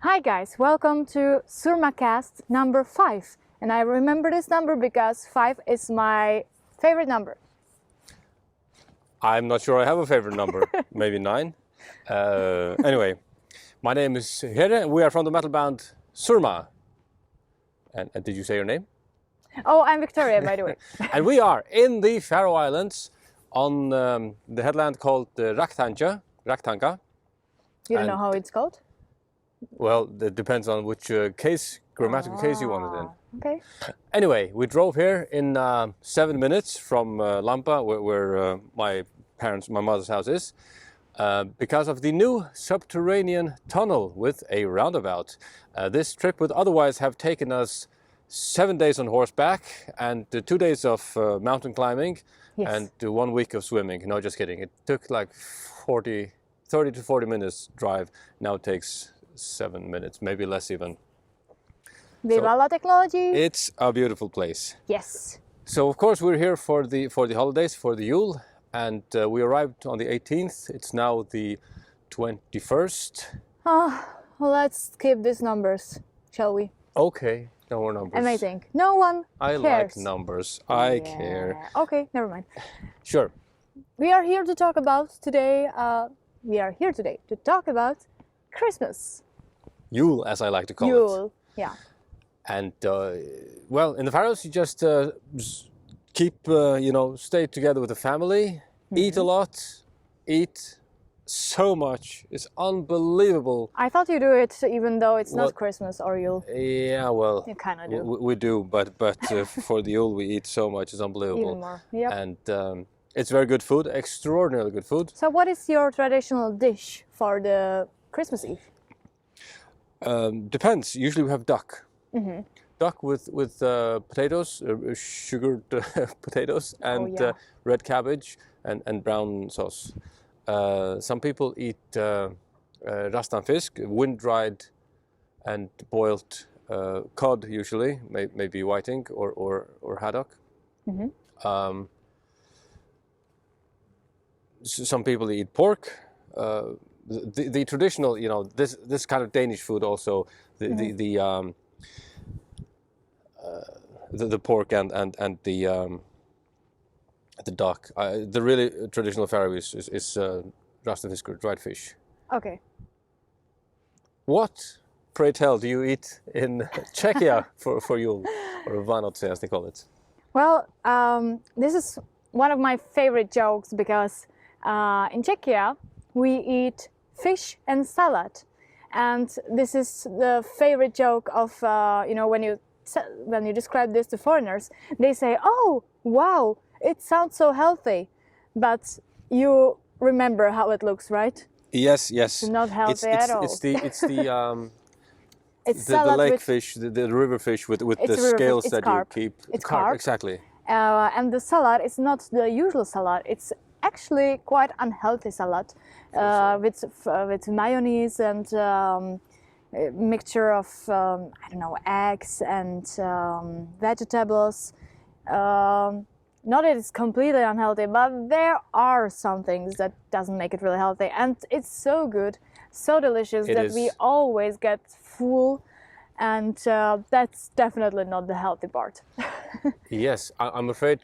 Hi guys, welcome to Surmacast number 5. And I remember this number because 5 is my favorite number. I'm not sure I have a favorite number, maybe 9. Anyway, my name is Here. We are from the metal band Surma. And did you say your name? Oh, I'm Victoria, by the way. And we are in the Faroe Islands on the headland called Raktanka. You don't know how it's called? Well, it depends on which grammatical case you want it in. Okay. Anyway, we drove here in 7 minutes from Lampa, where my mother's house is, because of the new subterranean tunnel with a roundabout. This trip would otherwise have taken us 7 days on horseback and 2 days of mountain climbing and 1 week of swimming. No, just kidding. It took like 30 to 40 minutes drive. Now it takes 7 minutes, maybe less even. Viva la technology! It's a beautiful place. Yes. So of course we're here for the holidays, for the Yule, and we arrived on the 18th. It's now the 21st. Let's skip these numbers, shall we? Okay, no more numbers. Amazing. No one cares. I like numbers. I care. Okay, never mind. Sure. We are here to talk about today. We are here today to talk about Christmas. Yule, as I like to call it. Yule, yeah. And well, in the Faroes, you just keep, stay together with the family, eat a lot, eat so much. It's unbelievable. I thought you do it even though it's not Christmas or Yule. Yeah, well, you kind of do. We do, but for the Yule, we eat so much. It's unbelievable. Even more. Yep. And it's very good food, extraordinarily good food. So, what is your traditional dish for the Christmas Eve? Depends. Usually we have duck. Mm-hmm. Duck with potatoes, sugared potatoes, and red cabbage and brown sauce. Some people eat rastan fisk, wind-dried and boiled cod usually, maybe whiting or haddock. Mm-hmm. Some people eat pork. The traditional, this kind of Danish food also, the pork and the duck. The really traditional Faroese is rastafisk or dried fish. Okay. What, pray tell, do you eat in Czechia for Yule, or Vánoce as they call it? Well, this is one of my favorite jokes because in Czechia we eat fish and salad, and this is the favorite joke of when you describe this to foreigners, they say, "Oh, wow, it sounds so healthy," but you remember how it looks, right? Yes. It's not healthy at all. It's the it's the lake fish, the river fish with the scales that carp. You keep. It's carp, exactly. And the salad is not the usual salad. It's actually quite unhealthy salad with mayonnaise and a mixture of eggs and vegetables. Not that it's completely unhealthy, but there are some things that doesn't make it really healthy, and it's so good, so delicious we always get full, and that's definitely not the healthy part. Yes, I'm afraid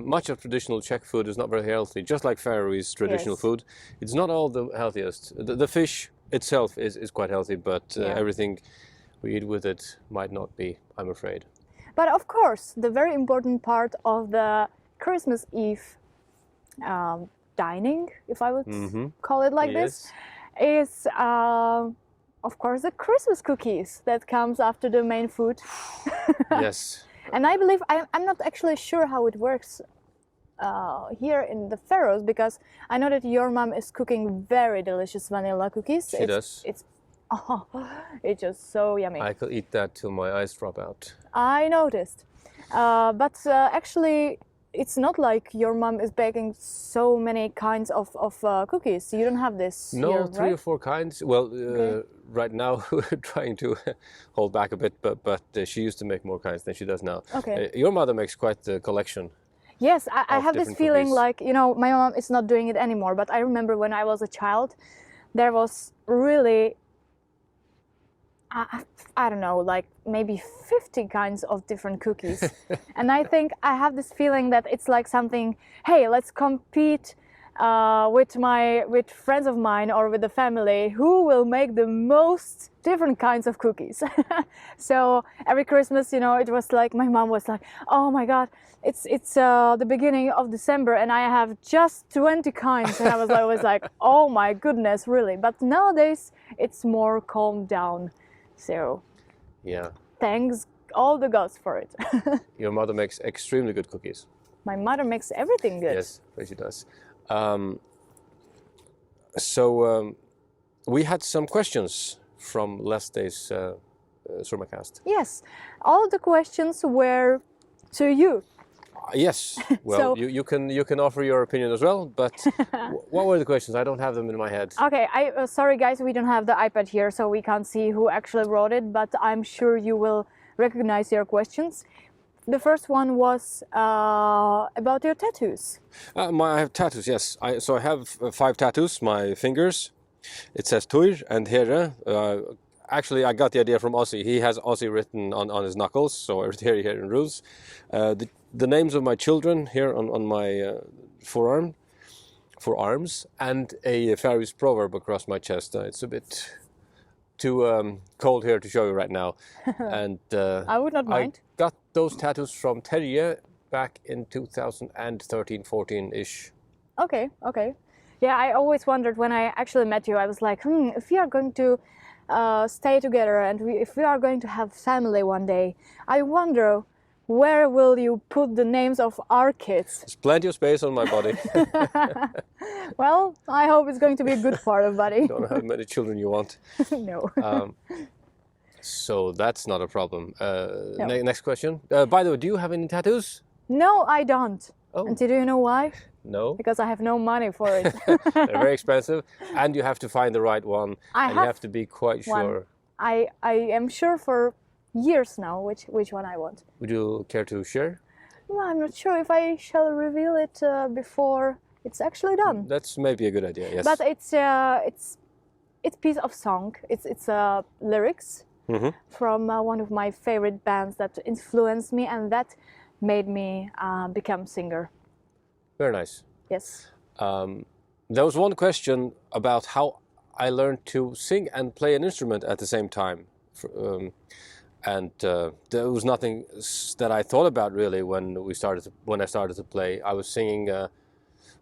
much of traditional Czech food is not very healthy, just like Faroese traditional food. It's not all the healthiest. The fish itself is quite healthy, but everything we eat with it might not be, I'm afraid. But of course, the very important part of the Christmas Eve dining, if I would call it like this, is of course the Christmas cookies that comes after the main food. Yes. And I believe, I'm not actually sure how it works here in the Faroes, because I know that your mom is cooking very delicious vanilla cookies. She does. It's just so yummy. I could eat that till my eyes drop out. I noticed. But actually, it's not like your mom is baking so many kinds of cookies. You don't have this No, here, 3 or 4 kinds. Well, right now we're trying to hold back a bit, but she used to make more kinds than she does now. Okay. Your mother makes quite the collection. Yes, I have this feeling cookies. like, my mom is not doing it anymore, but I remember when I was a child, there was really I don't know, like maybe 50 kinds of different cookies. And I think I have this feeling that it's like something, hey, let's compete with friends of mine or with the family who will make the most different kinds of cookies. So every Christmas, it was like my mom was like, oh my God, it's the beginning of December and I have just 20 kinds. And I was always like, oh my goodness, really? But nowadays it's more calmed down. So Yeah. thanks all the gods for it. Your mother makes extremely good cookies. My mother makes everything good. Yes, she does. We had some questions from last day's Surmacast. Yes, all the questions were to you. Yes. Well, So- you can offer your opinion as well. But what were the questions? I don't have them in my head. Okay, sorry guys, we don't have the iPad here, so we can't see who actually wrote it, but I'm sure you will recognize your questions. The first one was about your tattoos. I have tattoos. Yes. I have 5 tattoos. My fingers. It says Tuir and Here. Actually, I got the idea from Aussie. He has Aussie written on his knuckles, so here in rules. The names of my children here on my forearms, and a Faroes proverb across my chest. It's a bit too cold here to show you right now. And I would not mind. I got those tattoos from Terje back in 2013-14-ish. Okay. Yeah, I always wondered when I actually met you, I was like, if we are going to stay together and if we are going to have family one day, I wonder where will you put the names of our kids? There's plenty of space on my body. Well, I hope it's going to be a good part of buddy. Don't know how many children you want. No. So that's not a problem. No. Next question. By the way, do you have any tattoos? No, I don't. Oh. And do you know why? No. Because I have no money for it. They're very expensive, and you have to find the right one. I and you have have to be quite one. sure. I am sure for years now which one I want. Would you care to share? No, I'm not sure if I shall reveal it before it's actually done. That's maybe a good idea. Yes. But it's piece of song. It's lyrics from one of my favorite bands that influenced me and that made me become singer. Very nice. Yes. There was one question about how I learned to sing and play an instrument at the same time. There was nothing that I thought about really when I started to play. I was singing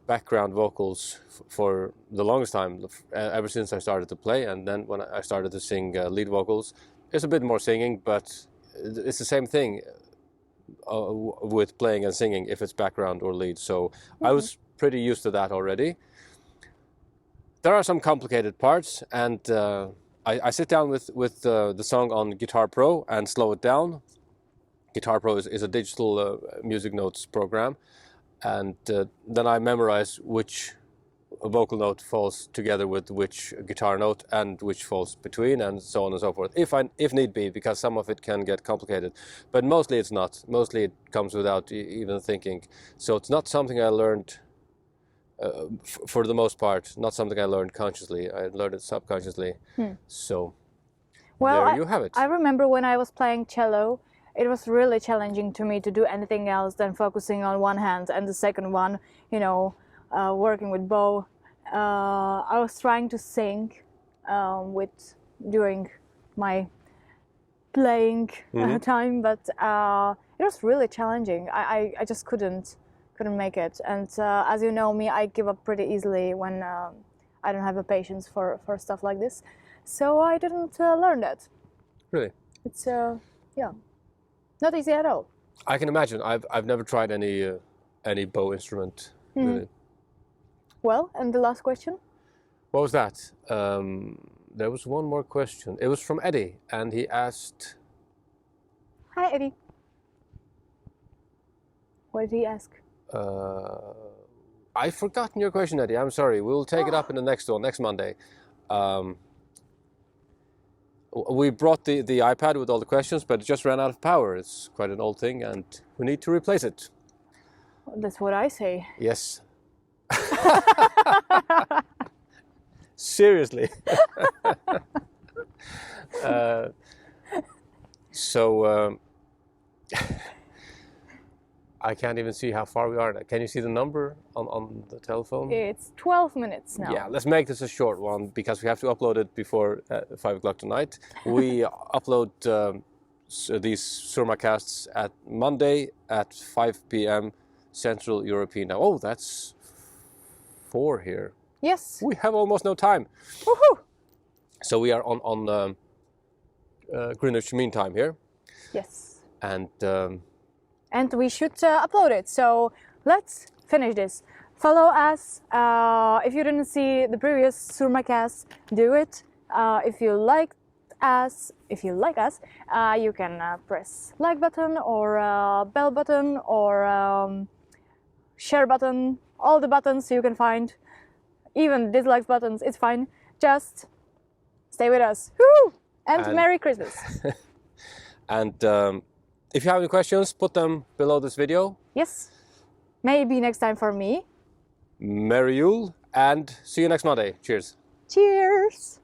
background vocals for the longest time, ever since I started to play, and then when I started to sing lead vocals, it's a bit more singing, but it's the same thing with playing and singing if it's background or lead. So I was pretty used to that already. There are some complicated parts, and I sit down with the song on Guitar Pro and slow it down. Guitar Pro is a digital music notes program, and then I memorize which vocal note falls together with which guitar note and which falls between, and so on and so forth, if need be, because some of it can get complicated. But mostly it's not. Mostly it comes without even thinking. So it's not something I learned for the most part, not something I learned consciously. I learned it subconsciously. So there you have it. I remember when I was playing cello, it was really challenging to me to do anything else than focusing on one hand and the second one, working with bow. I was trying to sing during my playing time, but it was really challenging. I just couldn't make it. And as you know me, I give up pretty easily when I don't have the patience for stuff like this. So I didn't learn that. Really? It's not easy at all. I can imagine. I've never tried any bow instrument really. Well, and the last question? What was that? There was one more question. It was from Eddie, and he asked... Hi, Eddie. What did he ask? I've forgotten your question, Eddie. I'm sorry. We'll take it up in the next one, next Monday. We brought the iPad with all the questions, but it just ran out of power. It's quite an old thing, and we need to replace it. That's what I say. Yes. Seriously. So I can't even see how far we are. Can you see the number on the telephone? It's 12 minutes now. Yeah, let's make this a short one because we have to upload it before 5 o'clock tonight. We upload these Surmacasts at Monday at 5 p.m. Central European time. Oh, that's 4 here. Yes. We have almost no time. Woohoo! So we are on Greenwich Mean Time here. Yes. And we should upload it. So let's finish this. Follow us. If you didn't see the previous Surmacast, do it. If you like us, you can press like button or bell button or share button. All the buttons you can find, even dislike buttons. It's fine. Just stay with us. Woo! And Merry Christmas. And if you have any questions, put them below this video. Yes. Maybe next time for me. Merry Yule and see you next Monday. Cheers. Cheers.